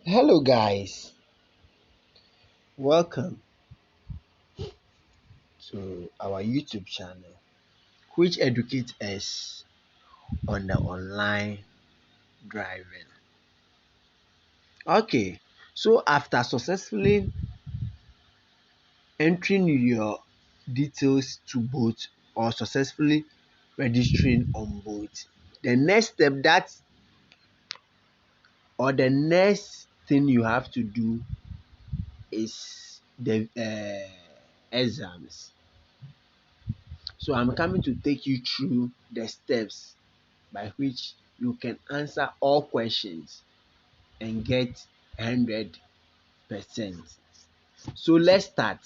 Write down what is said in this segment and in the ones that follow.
Hello, guys. Welcome to our YouTube channel, which educates us on the online driving. Okay, so after successfully entering your details to both or successfully registering on both, the next step the next thing you have to do is the exams. So I'm coming to take you through the steps by which you can answer all questions and get 100%. So let's start.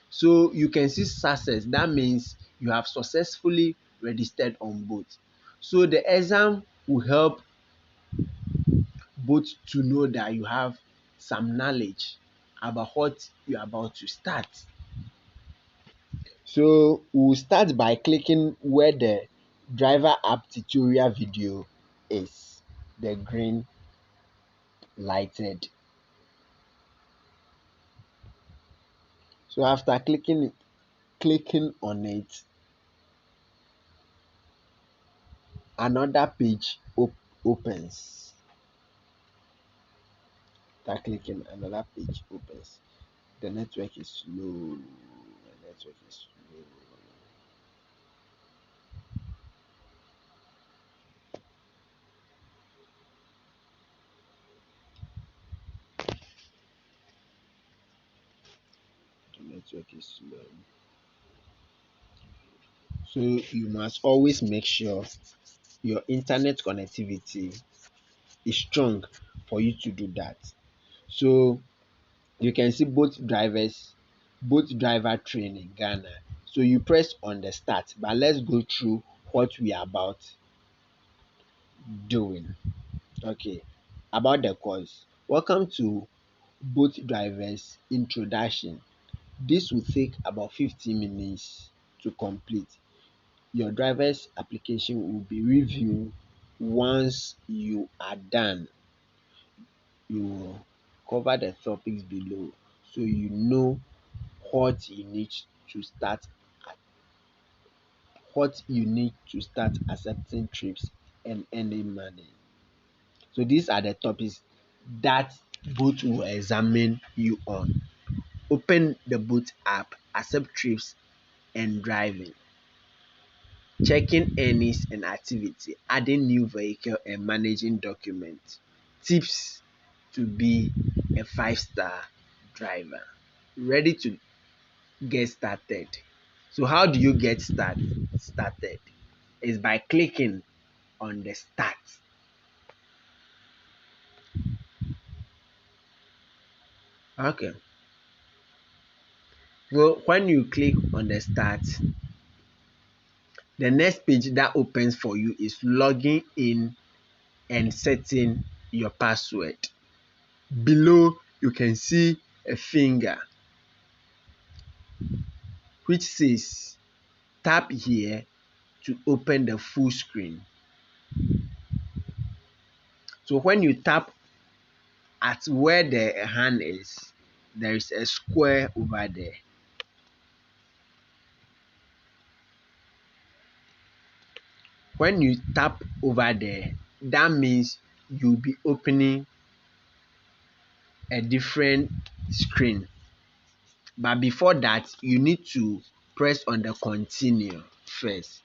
So you can see success. That means you have successfully registered on both. So the exam will help both to know that you have some knowledge about what you're about to start. So we'll start by clicking where the driver app tutorial video is, the green lighted. So after clicking on it, another page opens. After clicking, another page opens. The network is slow. The network is slow. The network is slow. So you must always make sure your internet connectivity is strong for you to do that. So you can see both driver training Ghana. So you press on the start, but let's go through what we are about doing. Okay, about the course. Welcome to both drivers introduction. This will take about 15 minutes to complete. Your driver's application will be reviewed. Once you are done, you will cover the topics below so you know what you need to start accepting trips and earning money. So these are the topics that both will examine you on. Open the boat app, accept trips and driving, checking earnings and activity, adding new vehicle and managing documents, tips to be a 5-star driver. Ready to get started. So how do you get started? Is by clicking on the start. Okay. Well, when you click on the start, the next page that opens for you is logging in and setting your password. Below, you can see a finger which says tap here to open the full screen. So when you tap at where the hand is, there is a square over there. When you tap over there, that means you'll be opening a different screen. But before that, you need to press on the continue first.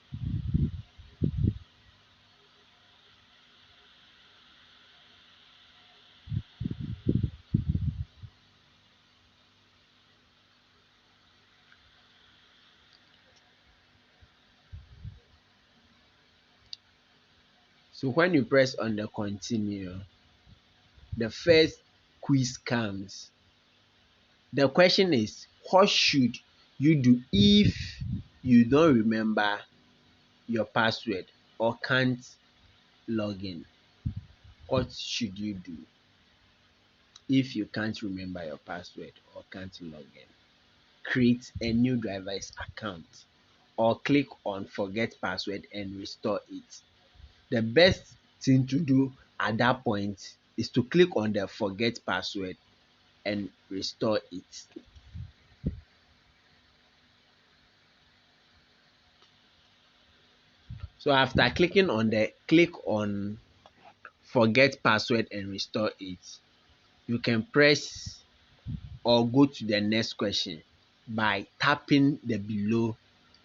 So when you press on the continue, the first quiz comes. The question is, what should you do if you don't remember your password or can't log in? What should you do if you can't remember your password or can't log in? Create a new driver's account or click on forget password and restore it. The best thing to do at that point is to click on the forget password and restore it. So after clicking on the click on forget password and restore it, you can press or go to the next question by tapping the below,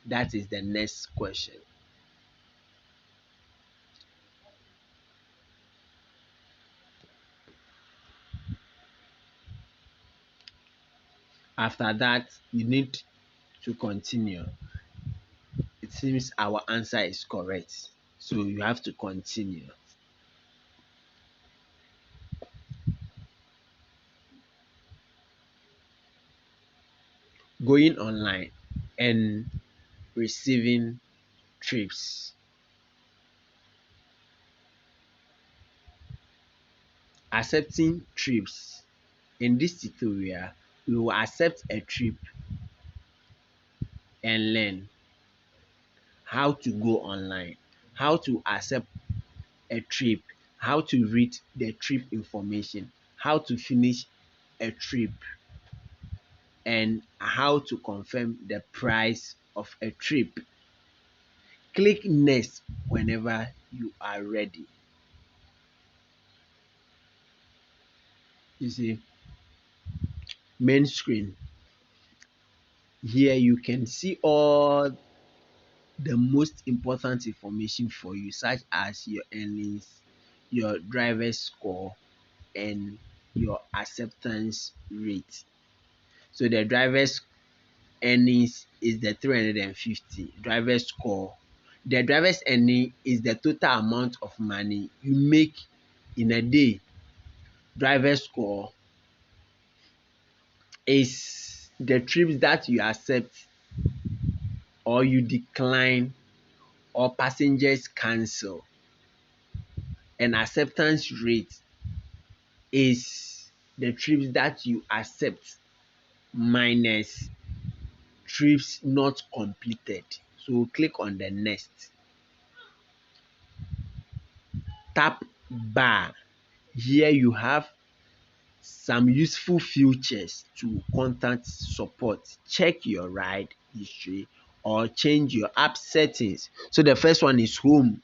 that is the next question. After that, you need to continue. It seems our answer is correct, so you have to continue. Going online and receiving trips. Accepting trips. In this tutorial, we will accept a trip and learn how to go online, how to accept a trip, how to read the trip information, how to finish a trip, and how to confirm the price of a trip. Click next whenever you are ready. You see, main screen. Here you can see all the most important information for you, such as your earnings, your driver's score, and your acceptance rate. So the driver's earnings is the 350. Driver's score. The driver's earning is the total amount of money you make in a day. Driver's score is the trips that you accept or you decline or passengers cancel. And acceptance rate is the trips that you accept minus trips not completed. So click on the next. Tap bar. Here you have some useful features to contact support. Check your ride history or change your app settings. So the first one is home.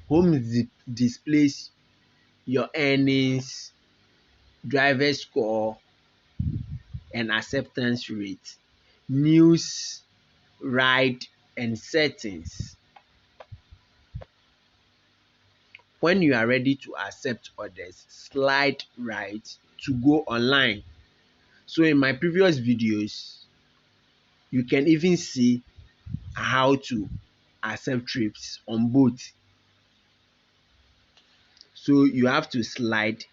Home displays your earnings, driver score, and acceptance rate. News, ride, and settings. When you are ready to accept orders, slide right to go online. So in my previous videos, you can even see how to accept trips on both. So you have to slide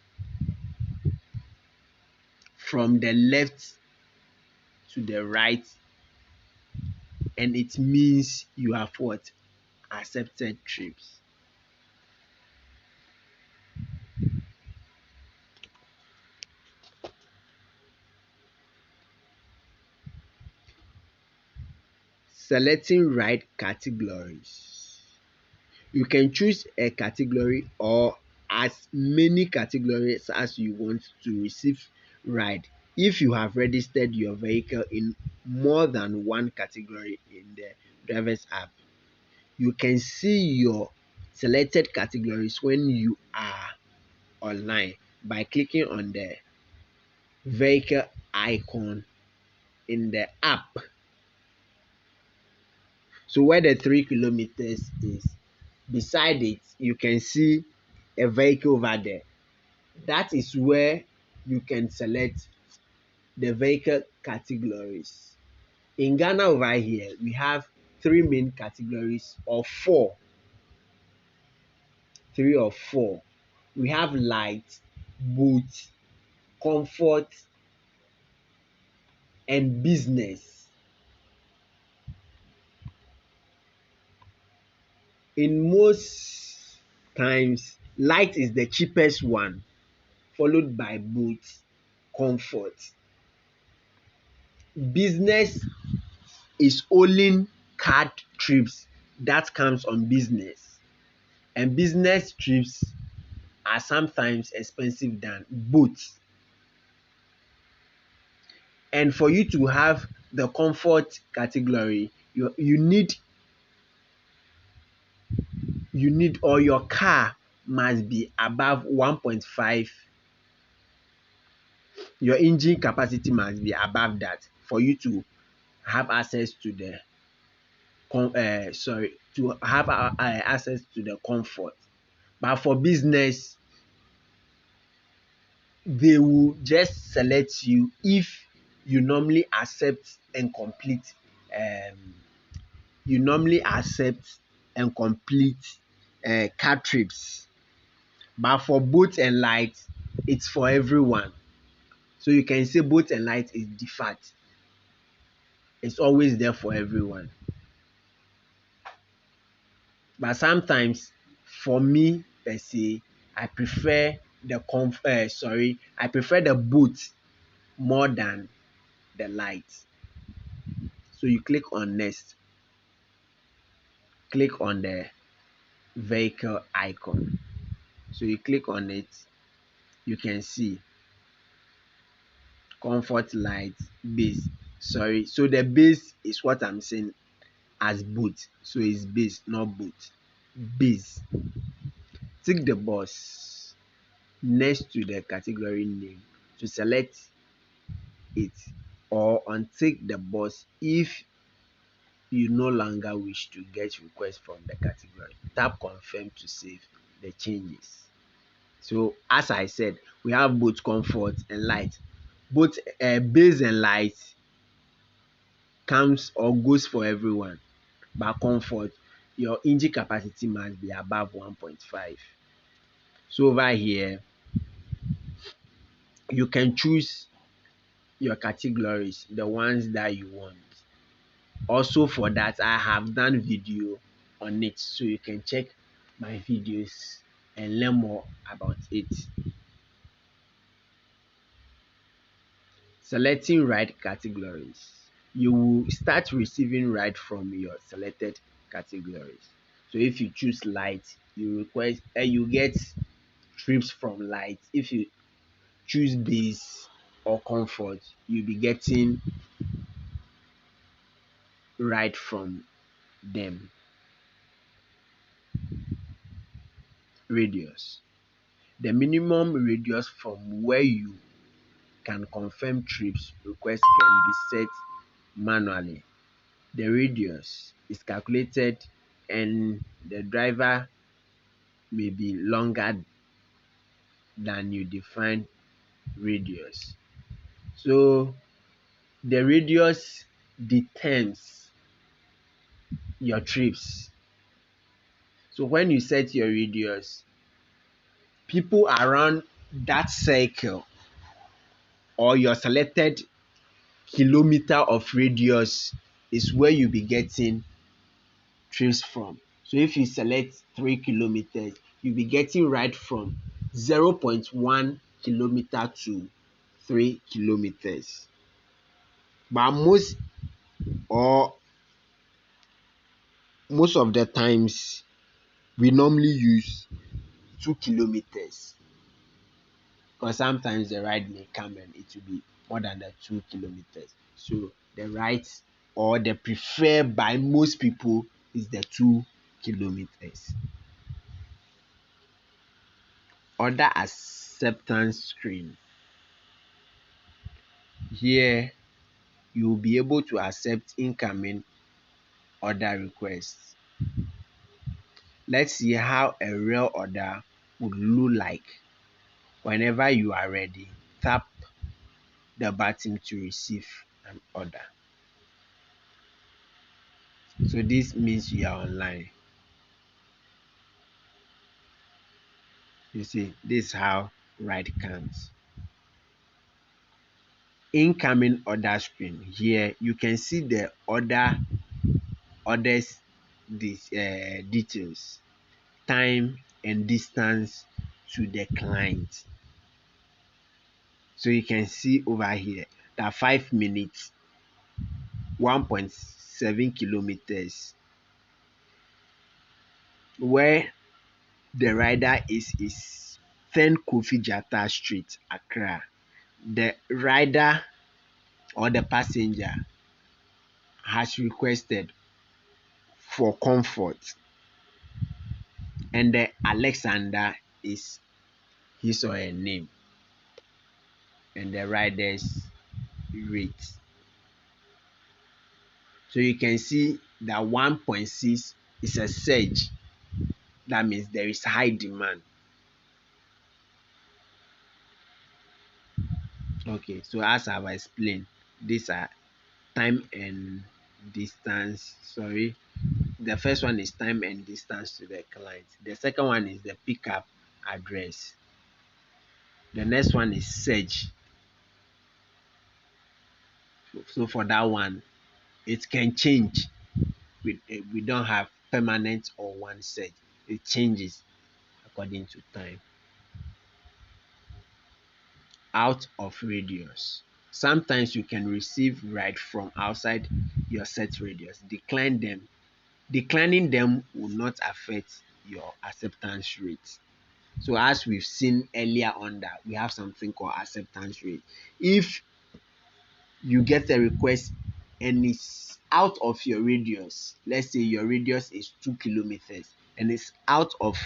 from the left to the right, and it means you have what? Accepted trips. Selecting ride categories. You can choose a category or as many categories as you want to receive ride. If you have registered your vehicle in more than one category in the driver's app, you can see your selected categories when you are online by clicking on the vehicle icon in the app. So where the 3 kilometers is, beside it, you can see a vehicle over there. That is where you can select the vehicle categories. In Ghana over here, we have three main categories or four. Three or four. We have light, boot, comfort, and business. In most times, light is the cheapest one, followed by boot, comfort. Business is only card trips that comes on business, and business trips are sometimes expensive than boats. And for you to have the comfort category, you need or your car must be above 1.5. Your engine capacity must be above that for you to have access to the access to the comfort. But for business, they will just select you if you normally accept and complete um you normally accept and complete car trips. But for boat and light, it's for everyone. So you can say boat and light is default. It's always there for everyone. But sometimes for me per se, I prefer I prefer the boat more than the light. So you click on next, click on the vehicle icon. So you click on it, you can see comfort light base. Sorry, so the base is what I'm saying as boot. So it's base, not boot. Base. Tick the box next to the category name to select it, or untick the box if you no longer wish to get requests from the category. Tap confirm to save the changes. So as I said, we have both comfort and light. Both base and light comes or goes for everyone. But comfort, your engine capacity must be above 1.5. So over here, you can choose your categories, the ones that you want. Also for that, I have done video on it, so you can check my videos and learn more about it. Selecting right categories. You will start receiving right from your selected categories. So if you choose light, you get trips from light. If you choose base or comfort, you'll be getting right from them. Radius. The minimum radius from where you can confirm trips request can be set manually. The radius is calculated and the driver may be longer than you define radius. So the radius determines your trips. So when you set your radius, people around that circle or your selected kilometer of radius is where you be getting trips from. So if you select 3 kilometers, you'll be getting right from 0.1 kilometer to 3 kilometers. But or most of the times we normally use 2 kilometers, because sometimes the ride may come and it will be more than the 2 kilometers. So the right or the preferred by most people is the 2 kilometers. Order acceptance screen. Here you will be able to accept incoming order requests. Let's see how a real order would look like. Whenever you are ready, tap the button to receive an order. So this means you are online. You see, this is how ride comes. Incoming order screen. Here you can see the orders details, time and distance to the client. So you can see over here that 5 minutes, 1.7 kilometers. Where the rider is 10 Kofi Jata Street, Accra. The rider or the passenger has requested for comfort, and the Alexander is his or her name, and the rider's rate. So you can see that 1.6 is a surge. That means there is high demand. Okay, so as I've explained, these are time and distance. Sorry, the first one is time and distance to the client. The second one is the pickup address. The next one is search. So for that one, it can change. We don't have permanent or one search. It changes according to time. Out of radius. Sometimes you can receive ride from outside your set radius. Decline them. Declining them will not affect your acceptance rate. So as we've seen earlier on that we have something called acceptance rate. If you get a request and it's out of your radius, let's say your radius is 2 kilometers and it's out of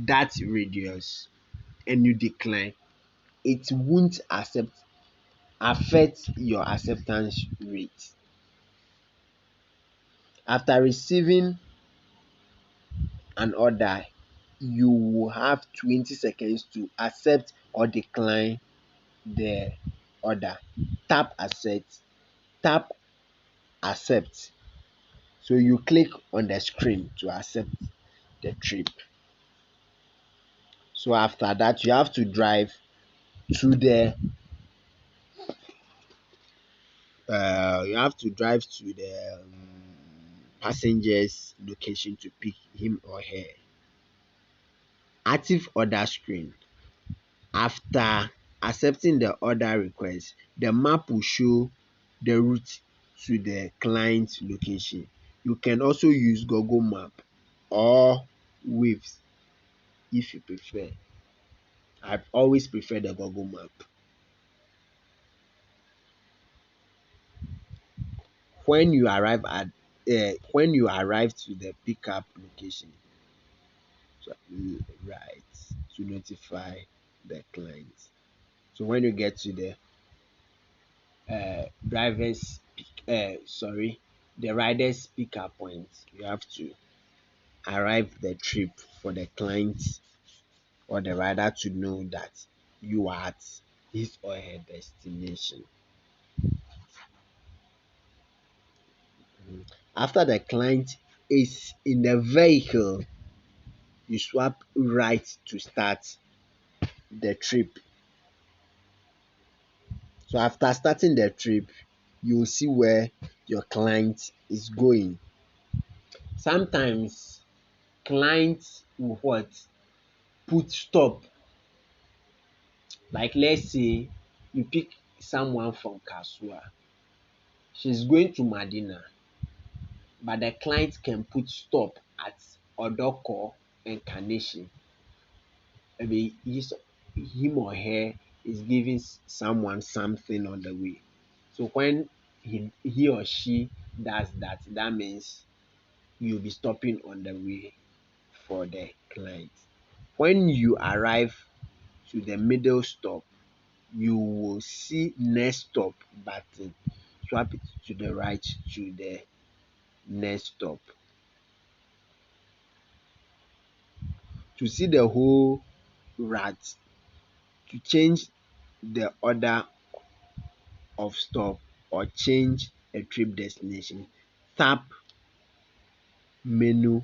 that radius and you decline, it won't affect your acceptance rate. After receiving an order, you will have 20 seconds to accept or decline the order. Tap accept, tap accept. So you click on the screen to accept the trip. So after that, you have to drive to the passenger's location to pick him or her. Active order screen. After accepting the order request, the map will show the route to the client location. You can also use Google Map or Waves if you prefer. I always prefer the Google Map. When you arrive at when you arrive to the pickup location, so right, to notify the client. So when you get to the driver's sorry, the rider's pickup point, you have to arrive the trip for the client or the rider to know that you are at his or her destination. After the client is in the vehicle, you swap right to start the trip. So after starting the trip, you will see where your client is going. Sometimes clients will what? Put stop. Like let's say you pick someone from Kasua. She's going to Madina, but the client can put stop at Odoko and Carnation. Maybe him or her is giving someone something on the way. So when he or she does that, that means you'll be stopping on the way for the client. When you arrive to the middle stop, you will see next stop button. Swap it to the right to the next stop. To see the whole route, to change the order of stop or change a trip destination, tap menu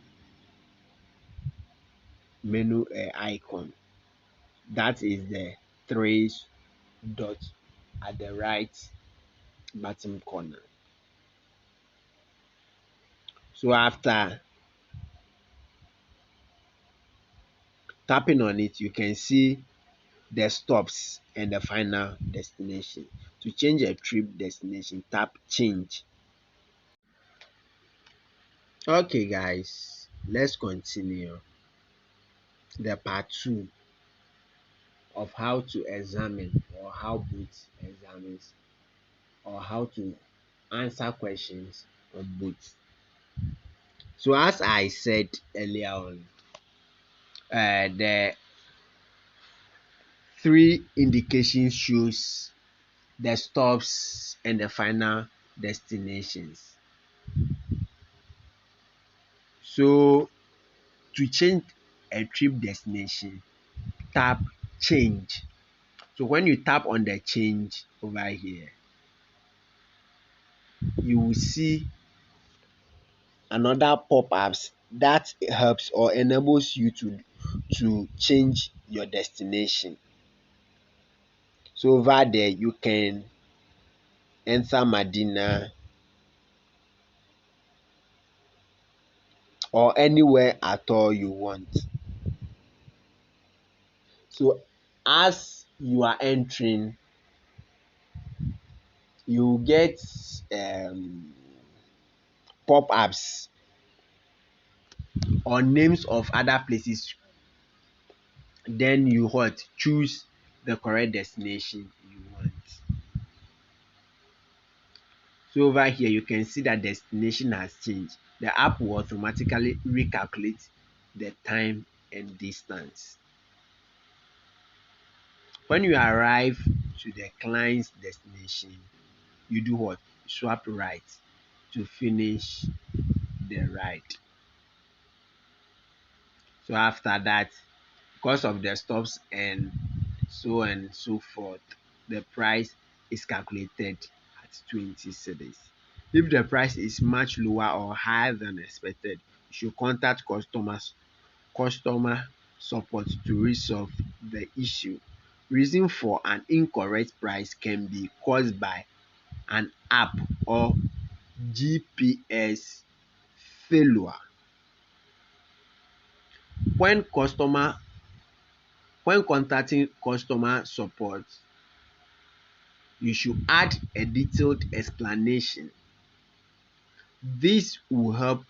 icon. That is the three dots at the right bottom corner. So after tapping on it, you can see the stops and the final destination. To change a trip destination, tap change. Okay guys, let's continue the part 2. of how to examine or how both examines or how to answer questions on both. So as I said earlier on, the three indications shows the stops and the final destinations. So to change a trip destination, tap change. So when you tap on the change over here, you will see another pop-ups that helps or enables you to change your destination. So over there you can enter Medina or anywhere at all you want. So as you are entering, you get pop-ups or names of other places. Then you what? Choose the correct destination you want. So over here you can see that destination has changed. The app will automatically recalculate the time and distance. When you arrive to the client's destination, you do what? Swap right to finish the ride. So after that, because of the stops and so forth, the price is calculated at 20 cedis. If the price is much lower or higher than expected, you should contact customer support to resolve the issue. Reason for an incorrect price can be caused by an app or GPS failure. When customer when contacting customer support, you should add a detailed explanation. This will help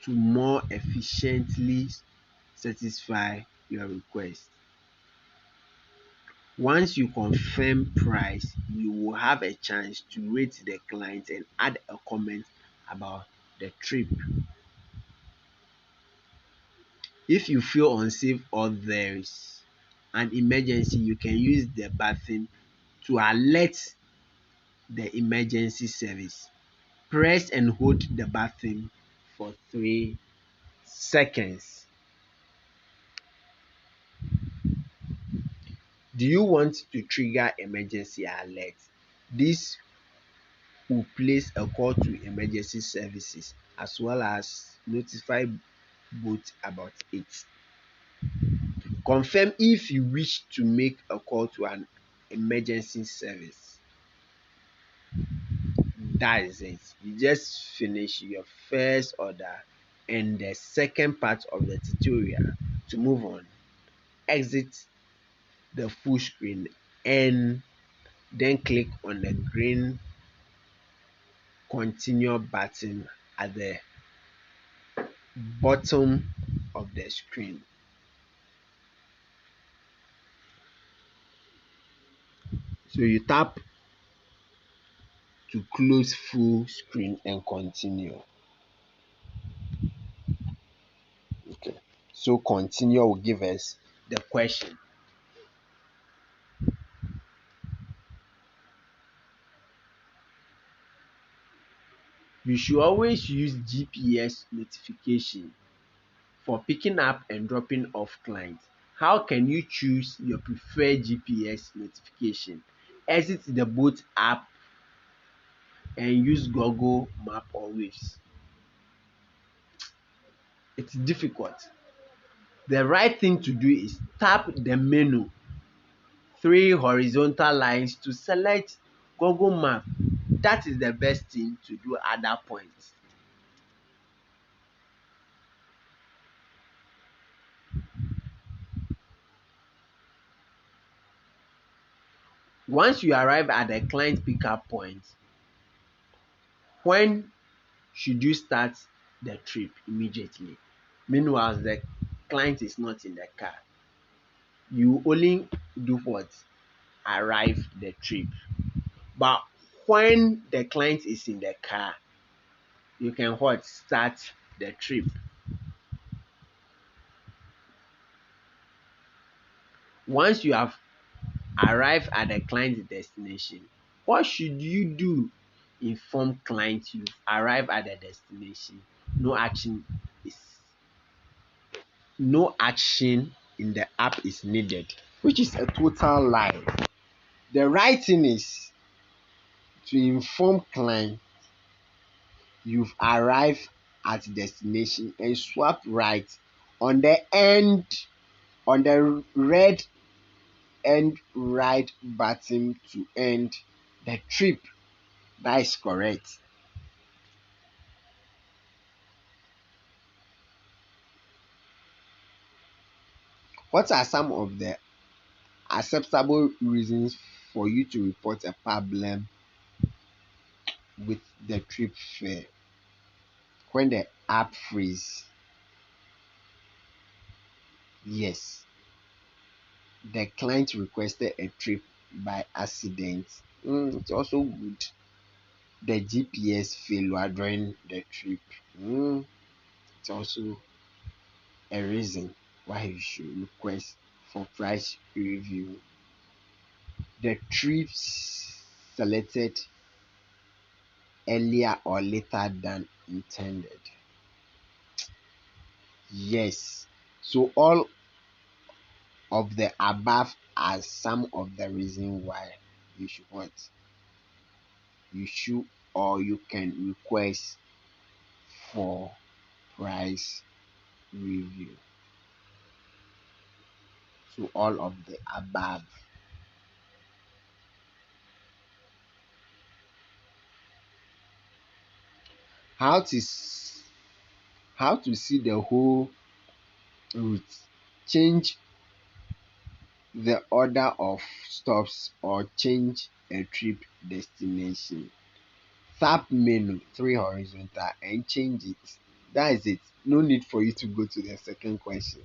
to more efficiently satisfy your request. Once you confirm price, you will have a chance to rate the client and add a comment about the trip. If you feel unsafe or there is an emergency, you can use the button to alert the emergency service. Press and hold the button for 3 seconds. Do you want to trigger emergency alert? This will place a call to emergency services as well as notify both about it. Confirm if you wish to make a call to an emergency service. That is it. You just finish your first order and the second part of the tutorial. To move on, exit the full screen and then click on the green continue button at the bottom of the screen. So you tap to close full screen and continue. Okay. So continue will give us the question. You should always use GPS notification for picking up and dropping off clients. How can you choose your preferred GPS notification? Exit the boat app and use Google Map or Waves. It's difficult. The right thing to do is tap the menu, three horizontal lines to select Google Map. That is the best thing to do at that point. Once you arrive at the client pickup point, when should you start the trip? Immediately. Meanwhile, the client is not in the car. You only do what? Arrive the trip. But when the client is in the car, you can what? Start the trip. Once you have arrived at the client's destination, what should you do? Inform client you've arrived at the destination. No action is no action in the app is needed, which is a total lie. The right thing is to inform client you've arrived at destination and swap right on the end on the red end right button to end the trip. That is correct. What are some of the acceptable reasons for you to report a problem with the trip fare? When the app freeze, yes, the client requested a trip by accident. It's also good. The GPS failure during the trip. It's also a reason why you should request for price review. The trips selected earlier or later than intended. Yes. So all of the above are some of the reasons why you should what? You should or you can request for price review. So all of the above. How to how to see the whole route. Change the order of stops or change a trip destination. Tap menu 3 horizontal and change it. That is it. No need for you to go to the second question.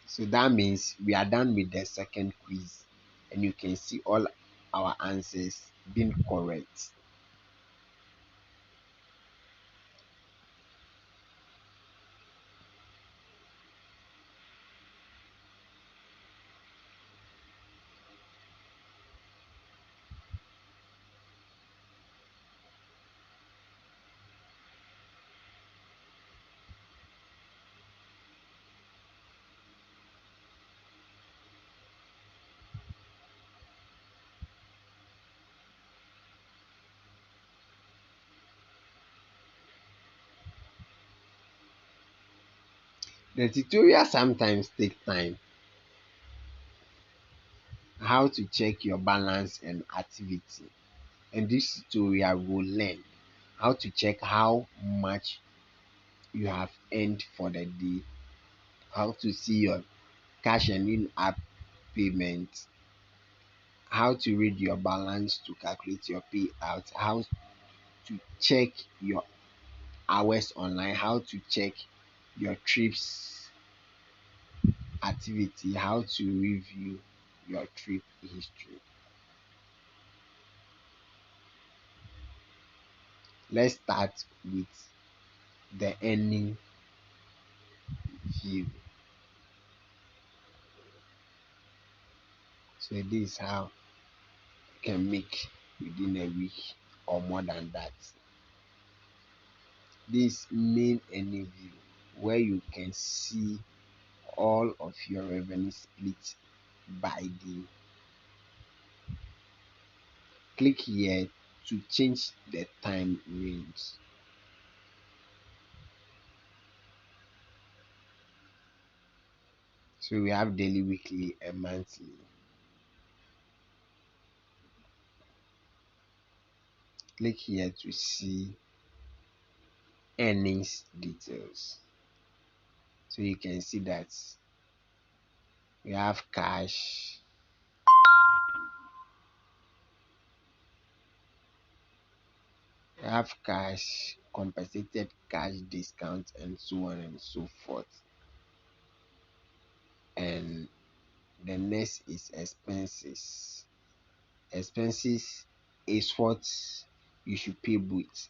So that means we are done with the second quiz and you can see all our answers being correct. The tutorial sometimes take time. How to check your balance and activity. And this tutorial will learn how to check how much you have earned for the day, how to see your cash and in-app payment, how to read your balance to calculate your payout, how to check your hours online, how to check your trips activity, how to review your trip history. Let's start with the earning view. So this is how you can make within a week or more than that. This main earning view where you can see all of your revenue split by day. Click here to change the time range. So we have daily, weekly, and monthly. Click here to see earnings details. So you can see that we have cash, have cash, compensated cash discount, and so on and so forth. And the next is expenses. Expenses is what you should pay with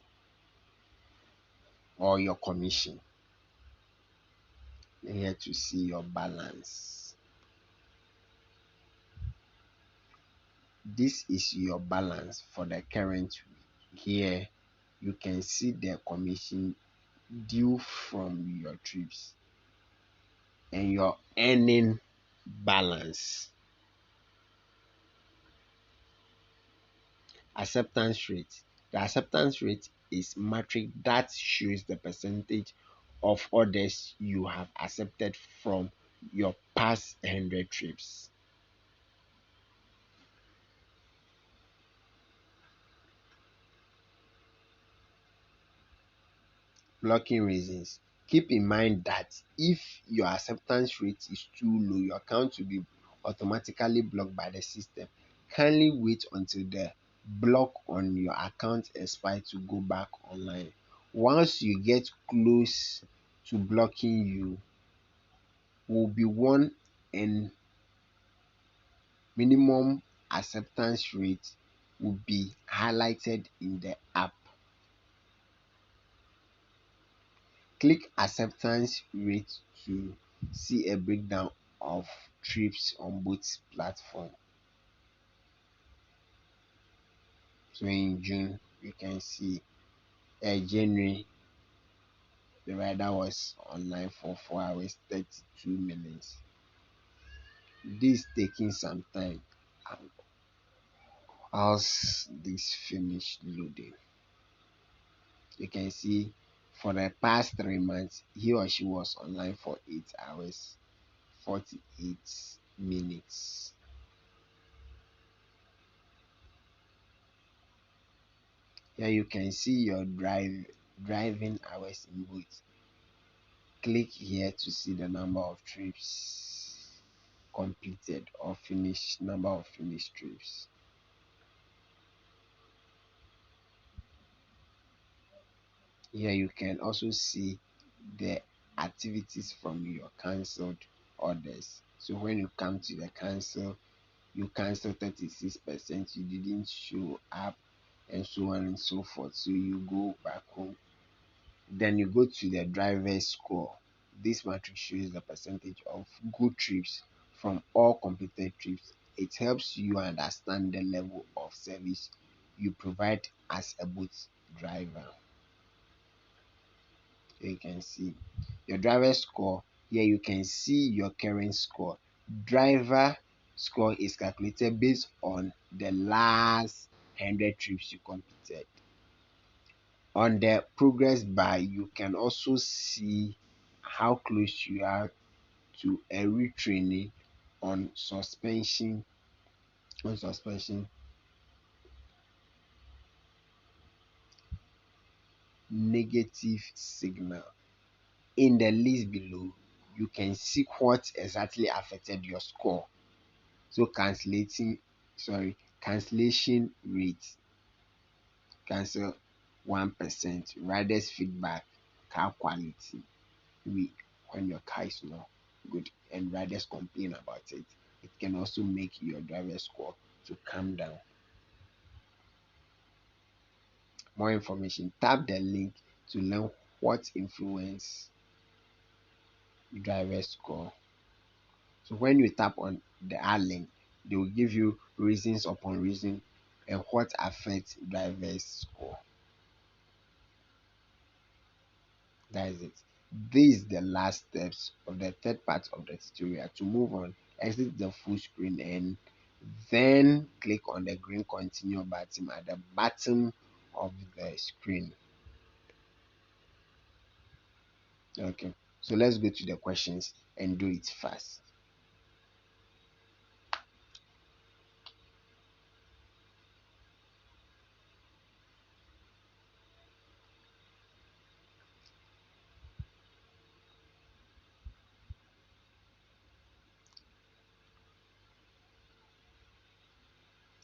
or your commission. Here to see your balance. This is your balance for the current week. Here you can see the commission due from your trips and your earning balance. Acceptance rate. The acceptance rate is metric that shows the percentage of orders you have accepted from your past 100 trips. Blocking reasons. Keep in mind that if your acceptance rate is too low, your account will be automatically blocked by the system. Kindly wait until the block on your account expires to go back online. Once you get close to blocking, you will be warned and minimum acceptance rate will be highlighted in the app. Click acceptance rate to see a breakdown of trips on both platforms. So in June, you can see January, the rider was online for 4 hours 32 minutes. This taking some time. As this finish loading, you can see for the past 3 months, he or she was online for 8 hours 48 minutes. Here you can see your driving hours in both. Click here to see the number of trips completed or finished, number of finished trips. Here you can also see the activities from your cancelled orders. So when you come to the cancel, you cancel 36%, you didn't show up, and so on and so forth. So you go back home. Then you go to the driver's score. This matrix shows the percentage of good trips from all completed trips. It helps you understand the level of service you provide as a boat driver. Here you can see your driver score. Here you can see your current score. Driver score is calculated based on the last 100 trips you completed. On the progress bar, you can also see how close you are to a retraining on suspension on suspension negative signal. In the list below, you can see what exactly affected your score. So cancellation rate, cancel 1%, riders feedback, car quality, we when your car is not good and riders complain about it. It can also make your driver score to come down. More information, tap the link to learn what influence driver score. So when you tap on the add link, they will give you reasons upon reason and what affects driver's score. That is it. This is the last steps of the third part of the tutorial. To move on, exit the full screen and then click on the green continue button at the bottom of the screen. Okay, so let's go to the questions and do it fast.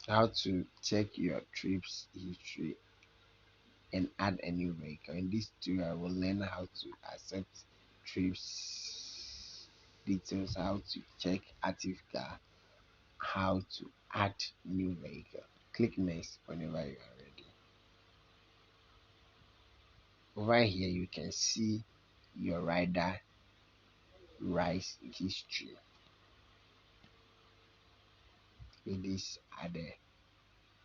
How to check your trips history. and add a new vehicle. In this tutorial, we'll learn how to accept trips details, how to check active car, how to add new vehicle. Click next whenever you are ready. Over here, you can see your rider rise history. So these are the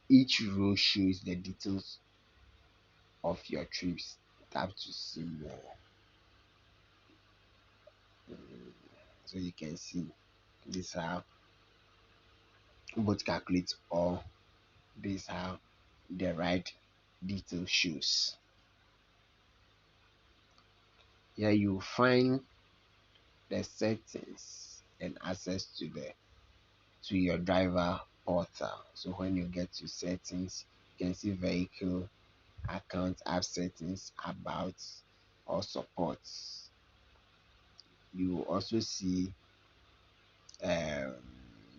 each row shows the details of your trips. Tap to see more. So you can see this how both calculate or this how the right detail shows. Here you find the settings and access to your driver portal. So when you get to settings, you can see vehicle, account, app settings, about, or support. You will also see um,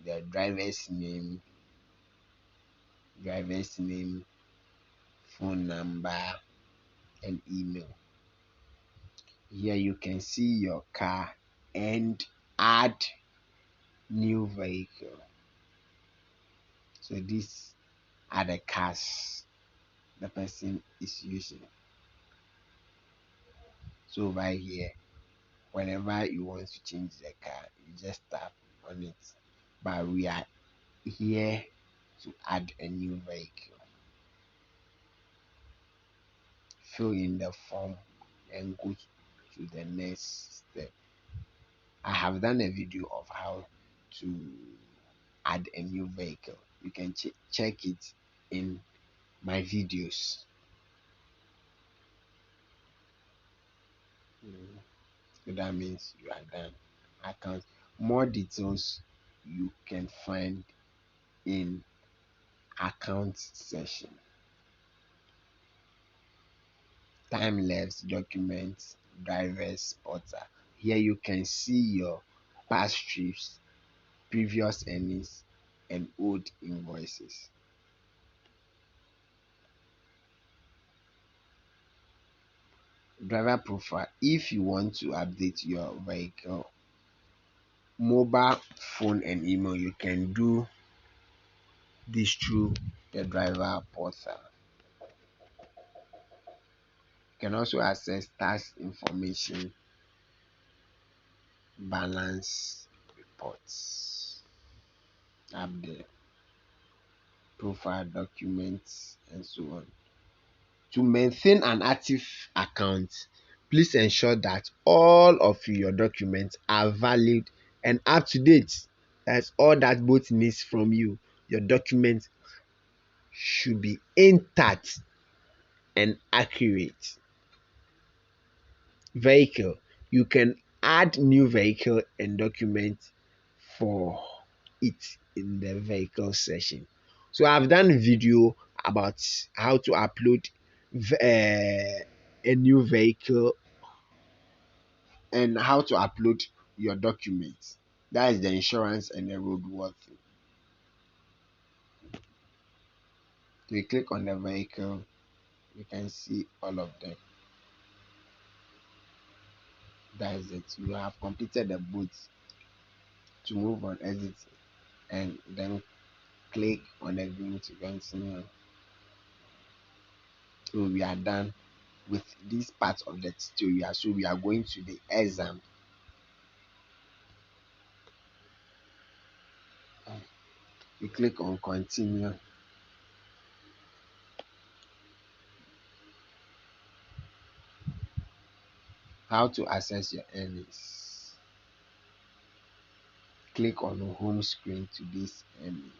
the driver's name, phone number, and email. Here you can see your car and add new vehicle. So these are the cars the person is using. So over here, whenever you want to change the car, you just tap on it. But we are here to add a new vehicle. Fill in the form and go to the next step. I have done a video of how to add a new vehicle. You can check it in my videos. So that means you are done. Account. More details you can find in account section. Time lapse documents, drivers portal. Here you can see your past trips, previous earnings, and old invoices. Driver profile. If you want to update your vehicle, mobile phone and email, you can do this through the driver portal. You can also access tax information, balance reports, update, profile documents, and so on. To maintain an active account, please ensure that all of your documents are valid and up to date. That's all that both needs from you. Your documents should be intact and accurate. Vehicle. You can add new vehicle and document for it in the vehicle section. So I've done video about how to upload a new vehicle and how to upload your documents. That is the insurance and the roadworthy. You click on the vehicle, you can see all of them. That is it. You have completed the boot. To move on, exit, and then click on agree to continue. So we are done with this part of the tutorial. So we are going to the exam. You click on continue. How to access your earnings. Click on the home screen to this earning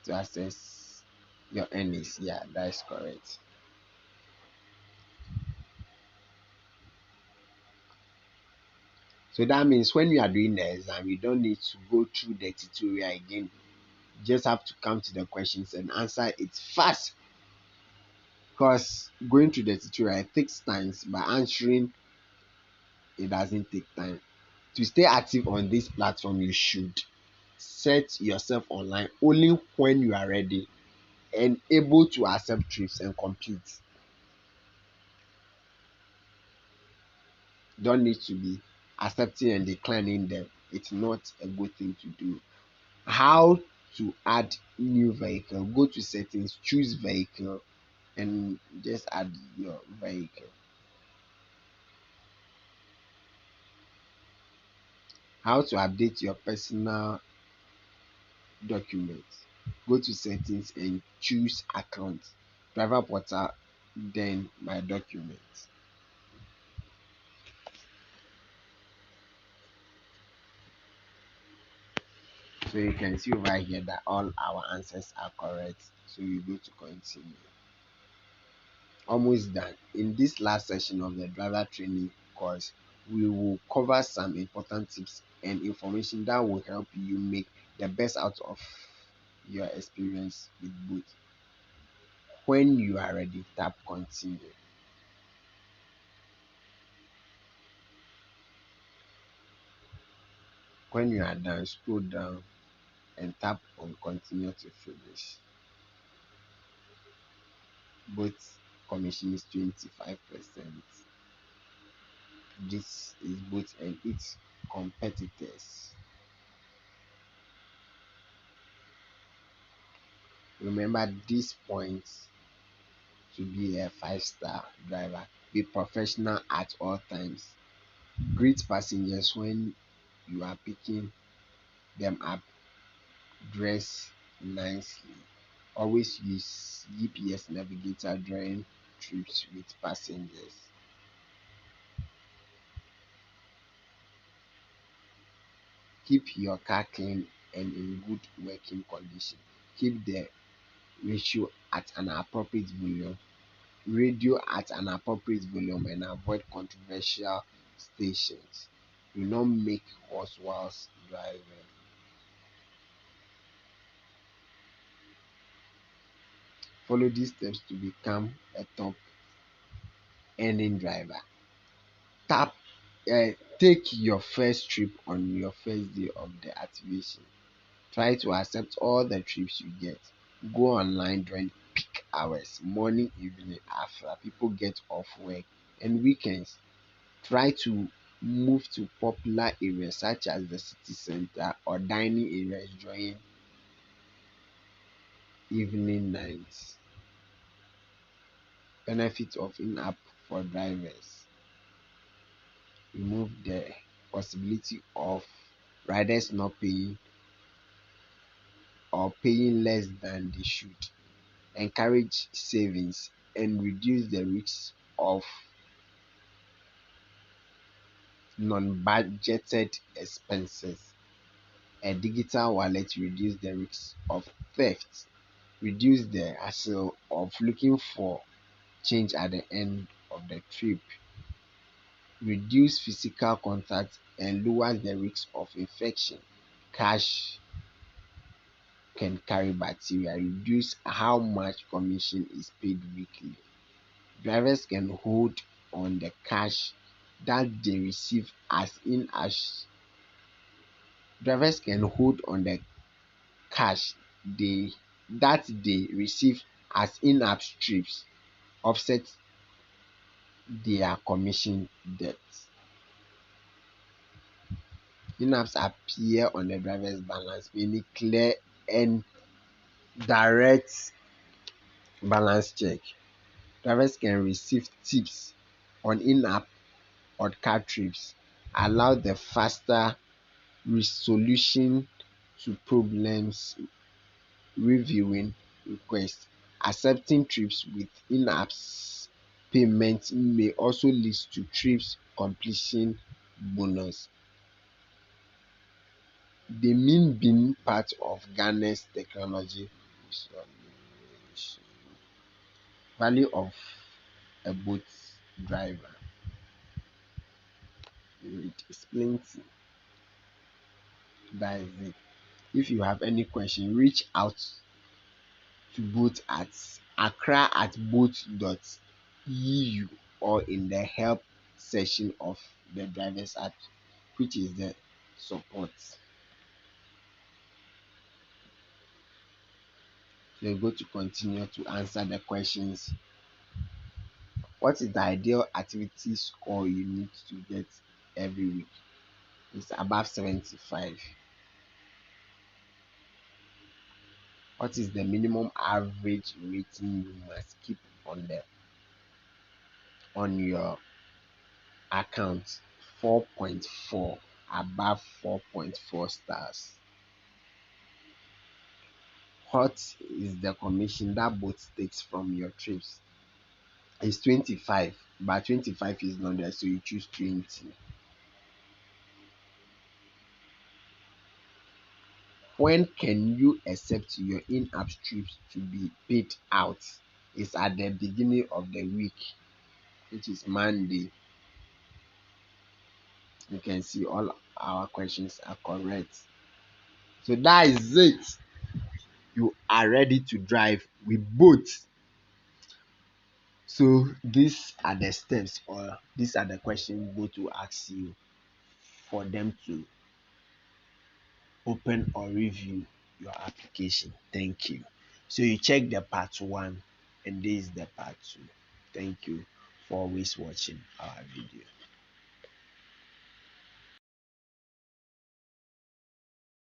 to access your earnings. Yeah, that is correct. So that means when you are doing the exam, you don't need to go through the tutorial again. You just have to come to the questions and answer it fast. Because going through the tutorial takes time, but answering it doesn't take time. To stay active on this platform, you should set yourself online only when you are ready and able to accept trips and complete. don't need to be accepting and declining them. It's not a good thing to do. How to add new vehicle? Go to settings, choose vehicle, and just add your vehicle. How to update your personal documents? Go to settings and choose account, driver portal, then my documents. So you can see over here that all our answers are correct. So you go to continue. Almost done. In this last session of the driver training course, we will cover some important tips and information that will help you make the best out of your experience with both. When you are ready, tap continue. When you are done, scroll down and tap on continue to finish. Both commission is 25%. This is both and its competitors. Remember these points to be a 5-star driver. Be professional at all times. Greet passengers when you are picking them up. Dress nicely. Always use GPS navigator during trips with passengers. Keep your car clean and in good working condition. Keep the ratio at an appropriate volume, radio at an appropriate volume, and avoid controversial stations. Do not make horse whilst driving. Follow these steps to become a top earning driver. Tap Take your first trip on your first day of the activation. Try to accept all the trips you get. Go online during peak hours, morning, evening, after people get off work, and weekends. Try to move to popular areas such as the city center or dining areas during evening nights. Benefits of in-app for drivers: remove the possibility of riders not paying or paying less than they should. Encourage savings and reduce the risk of non-budgeted expenses. A digital wallet reduce the risk of theft. Reduce the hassle of looking for change at the end of the trip. Reduce physical contact and lowers the risk of infection. Cash can carry bacteria. Reduce how much commission is paid weekly. Drivers can hold on the cash that they receive as drivers can hold on the cash they receive as in-app trips offset their commission debt. In-apps appear on the driver's balance, meaning clear and direct balance check. Drivers can receive tips on in-app or car trips. Allow the faster resolution to problems, reviewing requests. Accepting trips with in-apps payment may also lead to trips completion bonus. Deman being part of Ghana's technology value of a boat driver. It is plenty. That is it. If you have any question, reach out to both at accra@boat.eu or in the help section of the driver's app, which is the support. So you go to continue to answer the questions What is the ideal activity score you need to get every week? It's above 75. What is the minimum average rating you must keep on your account? 4.4, above 4.4 stars. What is the commission that boat takes from your trips? It's 25, but 25 is not there, so you choose 20. When can you accept your in-app trips to be paid out? It's at the beginning of the week, which is Monday. You can see all our questions are correct. So that is it. You are ready to drive with both. So these are the steps, or these are the questions both will ask you for them to open or review your application. Thank you. So you check the part one, and this is the part two. Thank you for always watching our video.